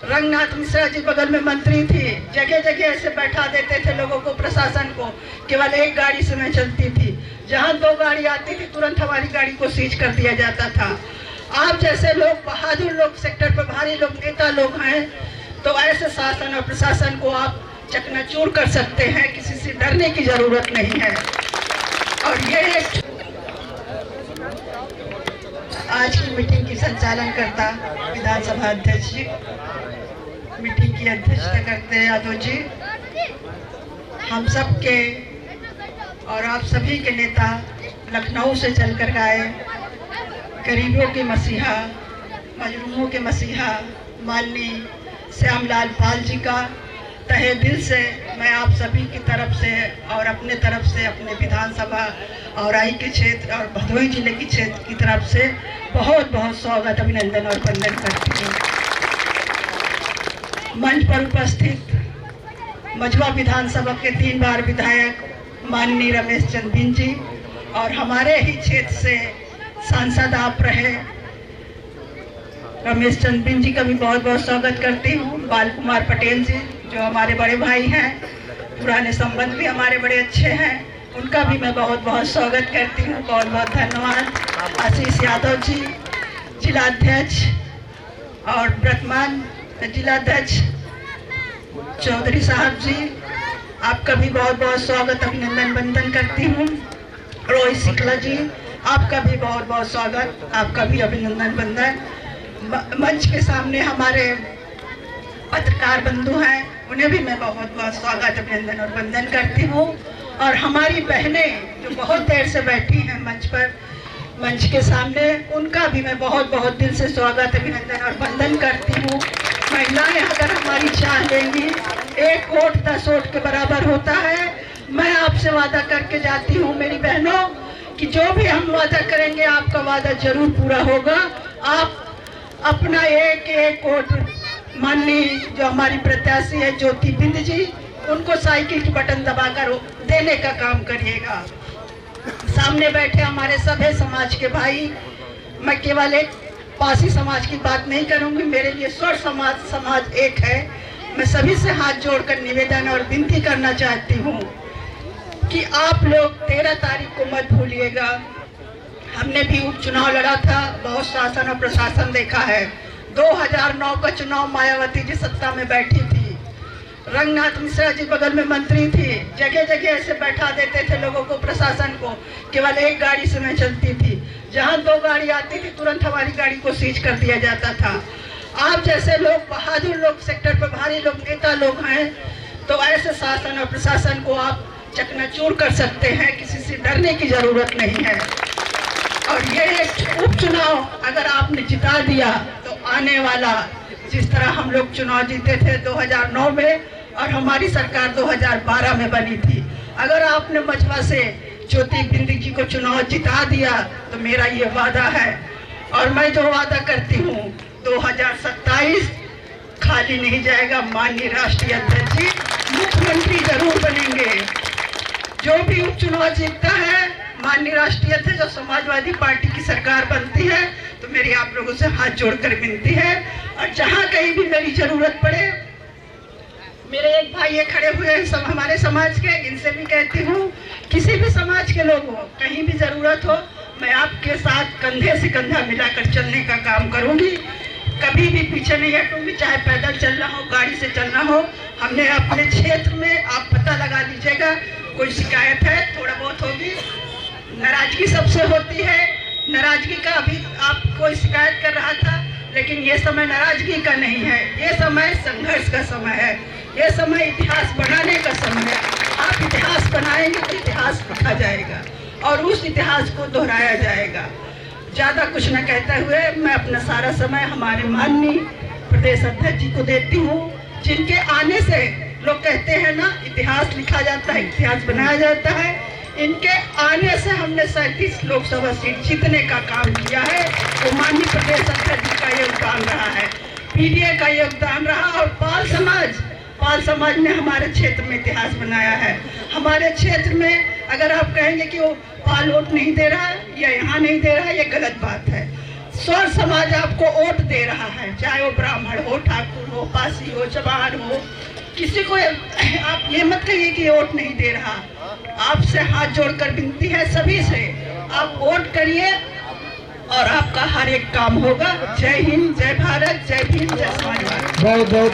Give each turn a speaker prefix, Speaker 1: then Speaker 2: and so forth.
Speaker 1: रंगनाथ मिश्रा जी बगल में मंत्री थी, जगह जगह ऐसे बैठा देते थे लोगों को, प्रशासन को। केवल एक गाड़ी से मैं चलती थी, जहां 2 गाड़ी आती थी तुरंत हमारी गाड़ी को सीज कर दिया जाता था। आप जैसे लोग बहादुर लोग, सेक्टर पर भारी लोग, नेता लोग हैं, तो ऐसे शासन और प्रशासन को आप चकनाचूर कर सकते हैं। किसी से डरने की जरूरत नहीं है। और ये आज की मीटिंग की संचालन करता विधानसभा अध्यक्ष जी, मीटिंग की अध्यक्षता करते हैं यादव जी, हम सब के और आप सभी के नेता लखनऊ से चलकर गए, गरीबों के मसीहा, मजलूमों के मसीहा माननीय श्यामलाल पाल जी का तहे दिल से मैं आप सभी की तरफ से और अपने तरफ से, अपने विधानसभा और आई के क्षेत्र और भदोही जिले की क्षेत्र की तरफ से बहुत बहुत स्वागत, अभिनंदन और वंदन करती हूँ। मंच पर उपस्थित मझवा विधानसभा के 3 बार विधायक माननीय रमेश चंद्र बिंद जी और हमारे ही क्षेत्र से सांसद आप रहे रमेश चंद्र बिंद जी का भी बहुत बहुत स्वागत करती हूँ। बाल कुमार पटेल जी जो हमारे बड़े भाई हैं, पुराने संबंध भी हमारे बड़े अच्छे हैं, उनका भी मैं बहुत बहुत स्वागत करती हूँ। बहुत बहुत धन्यवाद। आशीष यादव जी जिलाध्यक्ष और वर्तमान जिलाध्यक्ष चौधरी साहब जी, आपका भी बहुत बहुत स्वागत, अभिनंदन वंदन करती हूँ। रोहित शुक्ला जी, आपका भी बहुत बहुत स्वागत, आपका भी अभिनंदन वंदन। मंच के सामने हमारे पत्रकार बंधु हैं, उन्हें भी मैं बहुत बहुत स्वागत, अभिनंदन और वंदन करती हूँ। और हमारी बहनें जो बहुत देर से बैठी हैं मंच पर, मंच के सामने, उनका भी मैं बहुत बहुत दिल से स्वागत, अभिनंदन और वंदन करती हूँ। महिलाएं अगर हमारी चाह लेंगी, 1 वोट 10 वोट के बराबर होता है। मैं आपसे वादा करके जाती हूँ मेरी बहनों कि जो भी हम वादा करेंगे आपका वादा जरूर पूरा होगा। आप अपना 1 वोट माननीय जो हमारी प्रत्याशी है ज्योति बिंद जी, उनको साइकिल की बटन दबाकर देने का काम करिएगा। सामने बैठे हमारे सभी समाज के भाई, मैं केवल एक पासी समाज की बात नहीं करूंगी, मेरे लिए स्वर समाज एक है। मैं सभी से हाथ जोड़कर निवेदन और विनती करना चाहती हूँ कि आप लोग 13 तारीख को मत भूलिएगा। हमने भी उपचुनाव लड़ा था, बहुत शासन और प्रशासन देखा है। 2009 का चुनाव मायावती जी सत्ता में बैठी थी, रंगनाथ मिश्रा जी बगल में मंत्री थी, जगह जगह ऐसे बैठा देते थे लोगों को, प्रशासन को। केवल एक गाड़ी से मैं चलती थी, जहां 2 गाड़ी आती थी तुरंत हमारी गाड़ी को सीज कर दिया जाता था। आप जैसे लोग बहादुर लोग, सेक्टर पर भारी लोग, नेता लोग हैं, तो ऐसे शासन और प्रशासन को आप चकनाचूर कर सकते हैं। किसी से डरने की जरूरत नहीं है। और ये उपचुनाव अगर आपने जिता दिया तो आने वाला, जिस तरह हम लोग चुनाव जीते थे 2009 में और हमारी सरकार 2012 में बनी थी, अगर आपने मझवा से ज्योति बिंद जी को चुनाव जिता दिया तो मेरा ये वादा है, और मैं जो वादा करती हूँ 2027 खाली नहीं जाएगा। माननीय राष्ट्रीय अध्यक्ष जी मुख्यमंत्री जरूर बनेंगे। जो भी उपचुनाव जीतता है, माननीय राष्ट्रीय अध्यक्ष और समाजवादी पार्टी की सरकार बनती है, तो मेरी आप लोगों से हाथ जोड़कर विनती है। और जहाँ कहीं भी मेरी जरूरत पड़े, मेरे एक भाई ये खड़े हुए हैं सब हमारे समाज के, इनसे भी कहती हूँ किसी भी समाज के लोग हो, कहीं भी जरूरत हो, मैं आपके साथ कंधे से कंधा मिलाकर चलने का काम करूँगी। कभी भी पीछे नहीं हटूंगी, चाहे पैदल चलना हो, गाड़ी से चलना हो। हमने अपने क्षेत्र में, आप पता लगा लीजिएगा, कोई शिकायत है, थोड़ा बहुत होगी, नाराजगी सबसे होती है। नाराजगी का अभी आप कोई शिकायत कर रहा था, लेकिन ये समय नाराजगी का नहीं है, ये समय संघर्ष का समय है, ये समय इतिहास बनाने का समय है। आप इतिहास बनाएंगे तो इतिहास लिखा जाएगा और उस इतिहास को दोहराया जाएगा। ज़्यादा कुछ न कहते हुए मैं अपना सारा समय हमारे माननीय प्रदेश अध्यक्ष जी को देती हूँ, जिनके आने से लोग कहते हैं ना, इतिहास लिखा जाता है, इतिहास बनाया जाता है। इनके आने से हमने 37 लोकसभा सीट जीतने का काम किया है। तो माननीय प्रदेश अध्यक्ष जी का योगदान रहा है, पीडीए का योगदान रहा, और पाल समाज ने हमारे क्षेत्र में इतिहास बनाया है। हमारे क्षेत्र में अगर आप कहेंगे कि वो पाल वोट नहीं दे रहा है या यहाँ नहीं दे रहा है, ये गलत बात है। स्वर समाज आपको वोट दे रहा है, चाहे वो ब्राह्मण हो, ठाकुर हो, आदिवासी हो, जवान हो, किसी को आप ये मत कहिए कि वोट नहीं दे रहा। आपसे हाथ जोड़कर विनती है सभी से, आप वोट करिए और आपका हर एक काम होगा। जय हिंद, जय भारत, जय भीम, जय समाजवादी।
Speaker 2: बहुत बहुत